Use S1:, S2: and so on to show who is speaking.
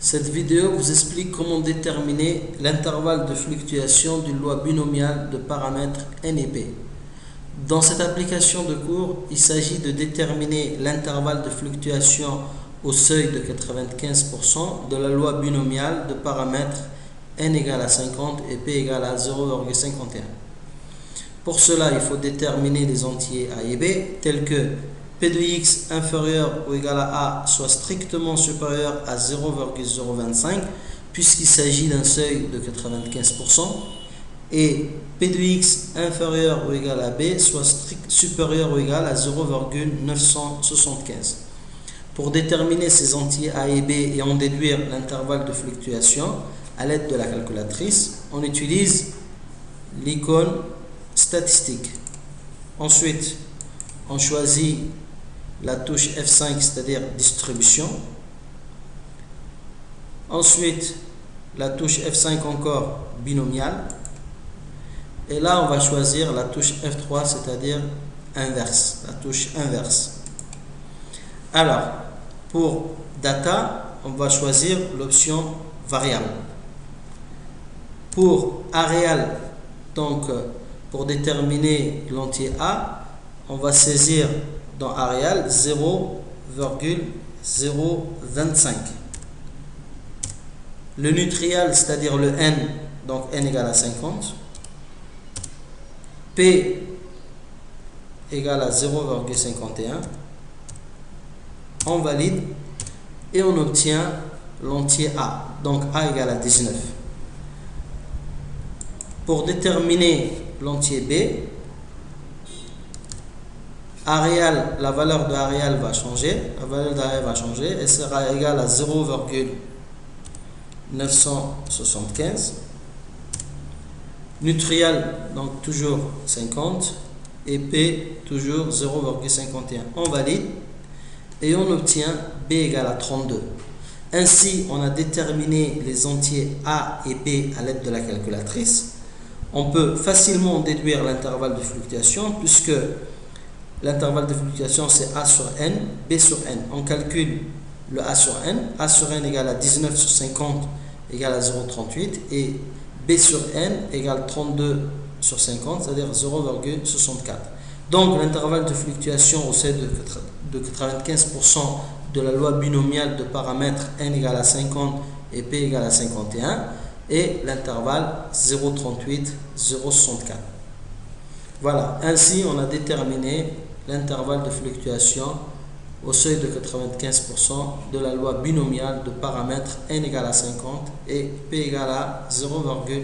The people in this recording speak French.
S1: Cette vidéo vous explique comment déterminer l'intervalle de fluctuation d'une loi binomiale de paramètres n et p. Dans cette application de cours, il s'agit de déterminer l'intervalle de fluctuation au seuil de 95% de la loi binomiale de paramètres n égale à 50 et p égale à 0,51. Pour cela, il faut déterminer les entiers a et b tels que p de x inférieur ou égal à a soit strictement supérieur à 0,025 puisqu'il s'agit d'un seuil de 95% et p de x inférieur ou égal à b soit supérieur ou égal à 0,975. Pour déterminer ces entiers a et b et en déduire l'intervalle de fluctuation à l'aide de la calculatrice, on utilise l'icône statistique. Ensuite, on choisit la touche F5, c'est-à-dire distribution. Ensuite, la touche F5 encore, binomial. Et là, on va choisir la touche F3, c'est-à-dire inverse, la touche inverse. Alors, pour data, on va choisir l'option variable. Pour a réel, donc pour déterminer l'entier A, on va saisir dans a réel 0,025. Le nutrial, c'est-à-dire le n, donc n égale à 50. P égale à 0,51. On valide et on obtient l'entier A, donc A égale à 19. Pour déterminer l'entier B, A réel, la valeur de A réel va changer, elle sera égale à 0,975. Nutrial, donc toujours 50, et P toujours 0,51. On valide et on obtient B égale à 32. Ainsi, on a déterminé les entiers A et B à l'aide de la calculatrice. On peut facilement déduire l'intervalle de fluctuation puisque l'intervalle de fluctuation c'est A sur n, B sur n. On calcule le A sur n égale à 19 sur 50 égale à 0,38 et B sur n égale 32 sur 50, c'est-à-dire 0,64. Donc l'intervalle de fluctuation au seuil de 95% de la loi binomiale de paramètres n égale à 50 et p égale à 51 et l'intervalle 0,38, 0,64. Voilà, ainsi on a déterminé l'intervalle de fluctuation au seuil de 95% de la loi binomiale de paramètres n égale à 50 et p égale à 0,51.